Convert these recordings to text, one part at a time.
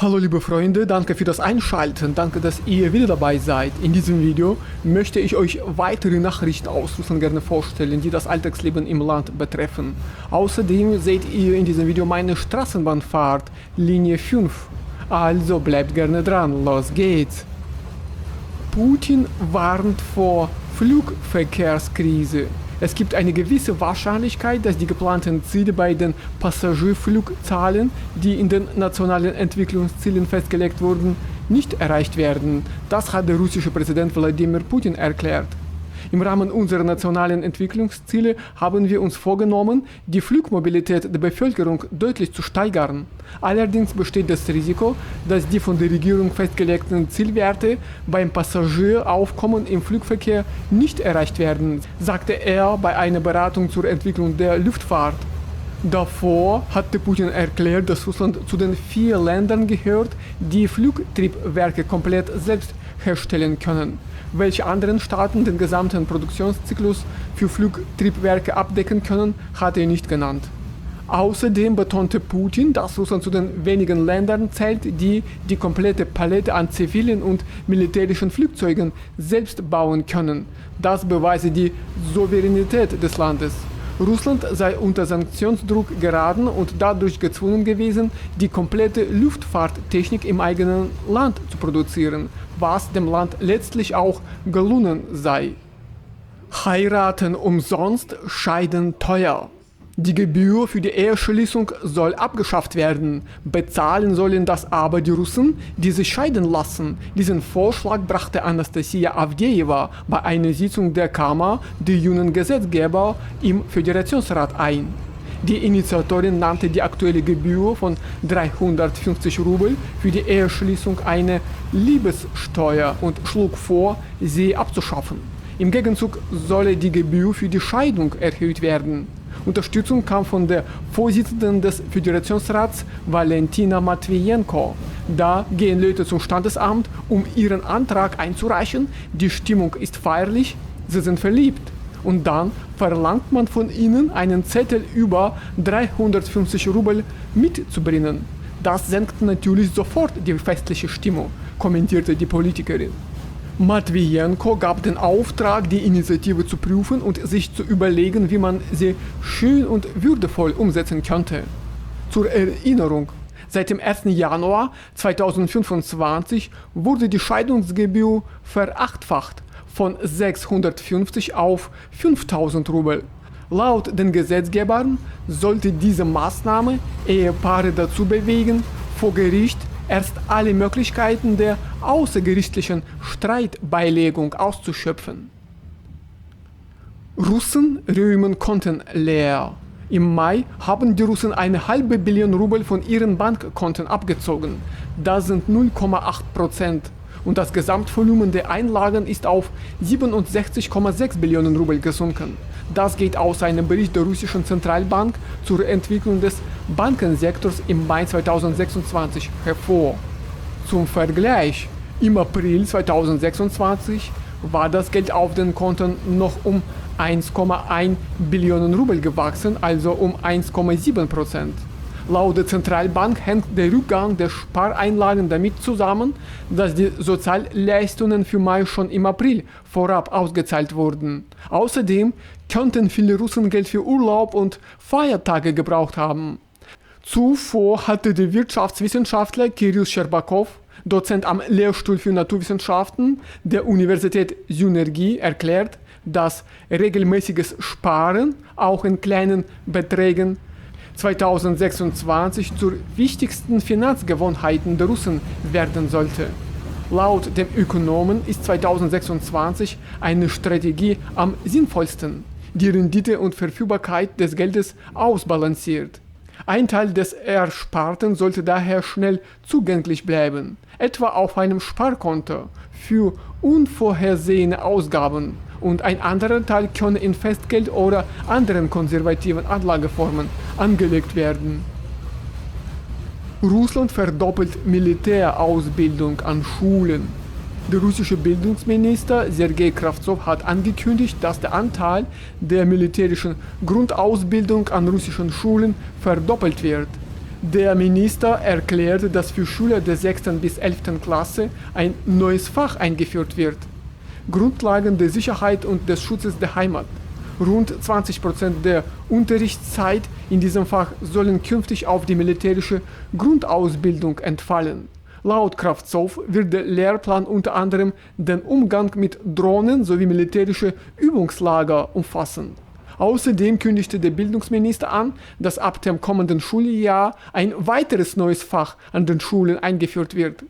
Hallo liebe Freunde, danke für das Einschalten, danke, dass ihr wieder dabei seid. In diesem Video möchte ich euch weitere Nachrichten aus Russland gerne vorstellen, die das Alltagsleben im Land betreffen. Außerdem seht ihr in diesem Video meine Straßenbahnfahrt, Linie 5. Also bleibt gerne dran, los geht's! Putin warnt vor Flugverkehrskrise. Es gibt eine gewisse Wahrscheinlichkeit, dass die geplanten Ziele bei den Passagierflugzahlen, die in den nationalen Entwicklungszielen festgelegt wurden, nicht erreicht werden. Das hat der russische Präsident Wladimir Putin erklärt. Im Rahmen unserer nationalen Entwicklungsziele haben wir uns vorgenommen, die Flugmobilität der Bevölkerung deutlich zu steigern. Allerdings besteht das Risiko, dass die von der Regierung festgelegten Zielwerte beim Passagieraufkommen im Flugverkehr nicht erreicht werden, sagte er bei einer Beratung zur Entwicklung der Luftfahrt. Davor hatte Putin erklärt, dass Russland zu den 4 Ländern gehört, die Flugtriebwerke komplett selbst herstellen können. Welche anderen Staaten den gesamten Produktionszyklus für Flugtriebwerke abdecken können, hat er nicht genannt. Außerdem betonte Putin, dass Russland zu den wenigen Ländern zählt, die die komplette Palette an zivilen und militärischen Flugzeugen selbst bauen können. Das beweise die Souveränität des Landes. Russland sei unter Sanktionsdruck geraten und dadurch gezwungen gewesen, die komplette Luftfahrttechnik im eigenen Land zu produzieren, was dem Land letztlich auch gelungen sei. Heiraten umsonst, Scheiden teuer. Die Gebühr für die Eheschließung soll abgeschafft werden. Bezahlen sollen das aber die Russen, die sich scheiden lassen. Diesen Vorschlag brachte Anastasia Avdejewa bei einer Sitzung der Kammer der jungen Gesetzgeber im Föderationsrat ein. Die Initiatorin nannte die aktuelle Gebühr von 350 Rubel für die Eheschließung eine Liebessteuer und schlug vor, sie abzuschaffen. Im Gegenzug solle die Gebühr für die Scheidung erhöht werden. Unterstützung kam von der Vorsitzenden des Föderationsrats Valentina Matvienko. Da gehen Leute zum Standesamt, um ihren Antrag einzureichen. Die Stimmung ist feierlich, sie sind verliebt. Und dann verlangt man von ihnen, einen Zettel über 350 Rubel mitzubringen. Das senkt natürlich sofort die festliche Stimmung, kommentierte die Politikerin. Matvienko gab den Auftrag, die Initiative zu prüfen und sich zu überlegen, wie man sie schön und würdevoll umsetzen könnte. Zur Erinnerung, seit dem 1. Januar 2025 wurde die Scheidungsgebühr verachtfacht, von 650 auf 5000 Rubel. Laut den Gesetzgebern sollte diese Maßnahme Ehepaare dazu bewegen, vor Gericht erst alle Möglichkeiten der außergerichtlichen Streitbeilegung auszuschöpfen. Russen rühmen Konten leer. Im Mai haben die Russen eine halbe Billion Rubel von ihren Bankkonten abgezogen. Das sind 0,8%. Und das Gesamtvolumen der Einlagen ist auf 67,6 Billionen Rubel gesunken. Das geht aus einem Bericht der russischen Zentralbank zur Entwicklung des Bankensektors im Mai 2026 hervor. Zum Vergleich, im April 2026 war das Geld auf den Konten noch um 1,1 Billionen Rubel gewachsen, also um 1,7%. Laut der Zentralbank hängt der Rückgang der Spareinlagen damit zusammen, dass die Sozialleistungen für Mai schon im April vorab ausgezahlt wurden. Außerdem könnten viele Russen Geld für Urlaub und Feiertage gebraucht haben. Zuvor hatte der Wirtschaftswissenschaftler Kirill Scherbakow, Dozent am Lehrstuhl für Naturwissenschaften der Universität Synergie, erklärt, dass regelmäßiges Sparen auch in kleinen Beträgen 2026 zur wichtigsten Finanzgewohnheiten der Russen werden sollte. Laut dem Ökonomen ist 2026 eine Strategie am sinnvollsten, die Rendite und Verfügbarkeit des Geldes ausbalanciert. Ein Teil des Ersparten sollte daher schnell zugänglich bleiben, etwa auf einem Sparkonto für unvorhersehene Ausgaben, und ein anderer Teil könne in Festgeld oder anderen konservativen Anlageformen angelegt werden. Russland verdoppelt Militärausbildung an Schulen. Der russische Bildungsminister Sergei Kravtsov hat angekündigt, dass der Anteil der militärischen Grundausbildung an russischen Schulen verdoppelt wird. Der Minister erklärte, dass für Schüler der 6. bis 11. Klasse ein neues Fach eingeführt wird. Grundlagen der Sicherheit und des Schutzes der Heimat. Rund 20% der Unterrichtszeit in diesem Fach sollen künftig auf die militärische Grundausbildung entfallen. Laut Kravtsow wird der Lehrplan unter anderem den Umgang mit Drohnen sowie militärische Übungslager umfassen. Außerdem kündigte der Bildungsminister an, dass ab dem kommenden Schuljahr ein weiteres neues Fach an den Schulen eingeführt wird: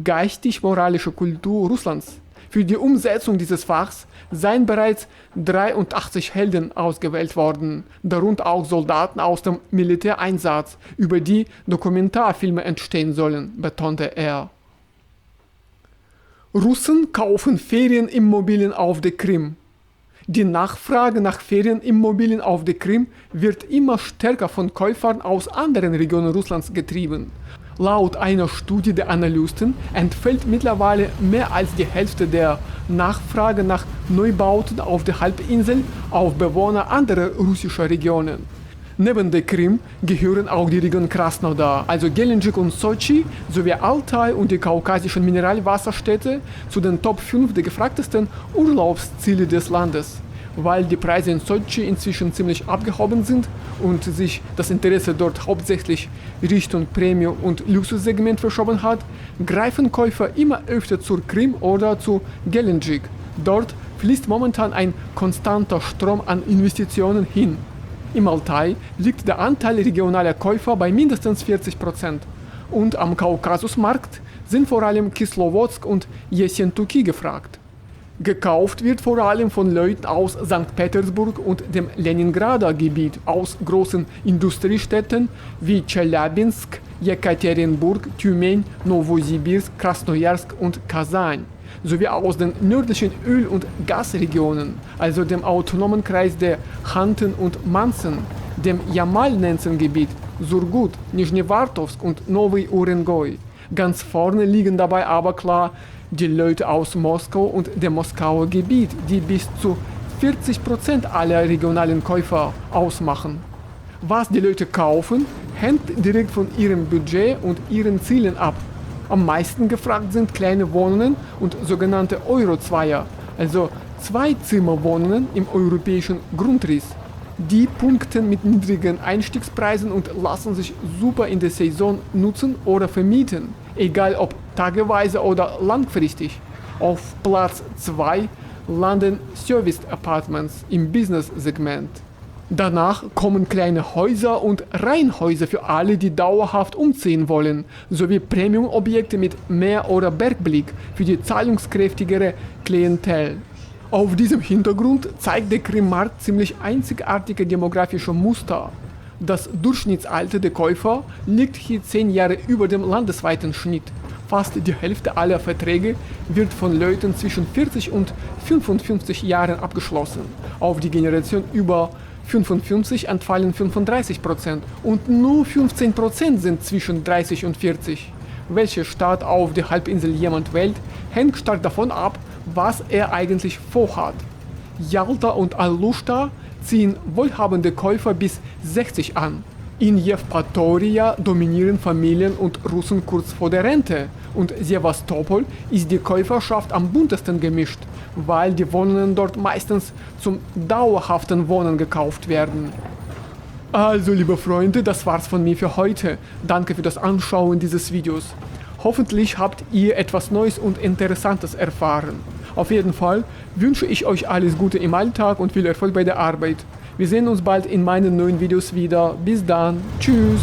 Geistig-moralische Kultur Russlands. Für die Umsetzung dieses Fachs seien bereits 83 Helden ausgewählt worden, darunter auch Soldaten aus dem Militäreinsatz, über die Dokumentarfilme entstehen sollen, betonte er. Russen kaufen Ferienimmobilien auf der Krim. Die Nachfrage nach Ferienimmobilien auf der Krim wird immer stärker von Käufern aus anderen Regionen Russlands getrieben. Laut einer Studie der Analysten entfällt mittlerweile mehr als die Hälfte der Nachfrage nach Neubauten auf der Halbinsel auf Bewohner anderer russischer Regionen. Neben der Krim gehören auch die Region Krasnodar, also Gelendzhik und Sotschi, sowie Altai und die kaukasischen Mineralwasserstädte zu den Top 5 der gefragtesten Urlaubsziele des Landes. Weil die Preise in Sotschi inzwischen ziemlich abgehoben sind und sich das Interesse dort hauptsächlich Richtung Premium- und Luxussegment verschoben hat, greifen Käufer immer öfter zur Krim oder zu Gelendzhik. Dort fließt momentan ein konstanter Strom an Investitionen hin. Im Altai liegt der Anteil regionaler Käufer bei mindestens 40%. Und am Kaukasusmarkt sind vor allem Kislowodsk und Jessentuki gefragt. Gekauft wird vor allem von Leuten aus St. Petersburg und dem Leningrader Gebiet, aus großen Industriestädten wie Tscheljabinsk, Jekaterinburg, Tümen, Novosibirsk, Krasnojarsk und Kasan, sowie aus den nördlichen Öl- und Gasregionen, also dem autonomen Kreis der Khanten und Mansen, dem Jamal-Nenzen-Gebiet, Surgut, Nischnewartowsk und Novy Urengoi. Ganz vorne liegen dabei aber klar die Leute aus Moskau und dem Moskauer Gebiet, die bis zu 40% aller regionalen Käufer ausmachen. Was die Leute kaufen, hängt direkt von ihrem Budget und ihren Zielen ab. Am meisten gefragt sind kleine Wohnungen und sogenannte Euro-Zweier, also Zweizimmerwohnungen im europäischen Grundriss. Die punkten mit niedrigen Einstiegspreisen und lassen sich super in der Saison nutzen oder vermieten, egal ob tageweise oder langfristig. Auf Platz 2 landen Service Apartments im Business-Segment. Danach kommen kleine Häuser und Reihenhäuser für alle, die dauerhaft umziehen wollen, sowie Premium-Objekte mit Meer- oder Bergblick für die zahlungskräftigere Klientel. Auf diesem Hintergrund zeigt der Krim-Markt ziemlich einzigartige demografische Muster. Das Durchschnittsalter der Käufer liegt hier 10 Jahre über dem landesweiten Schnitt. Fast die Hälfte aller Verträge wird von Leuten zwischen 40 und 55 Jahren abgeschlossen. Auf die Generation über 55 entfallen 35% und nur 15% sind zwischen 30 und 40. Welche Stadt auf der Halbinsel jemand wählt, hängt stark davon ab, was er eigentlich vorhat. Jalta und Alushta ziehen wohlhabende Käufer bis 60 an. In Jewpatoria dominieren Familien und Russen kurz vor der Rente und Sevastopol ist die Käuferschaft am buntesten gemischt, weil die Wohnungen dort meistens zum dauerhaften Wohnen gekauft werden. Also liebe Freunde, das war's von mir für heute. Danke für das Anschauen dieses Videos. Hoffentlich habt ihr etwas Neues und Interessantes erfahren. Auf jeden Fall wünsche ich euch alles Gute im Alltag und viel Erfolg bei der Arbeit. Wir sehen uns bald in meinen neuen Videos wieder. Bis dann. Tschüss.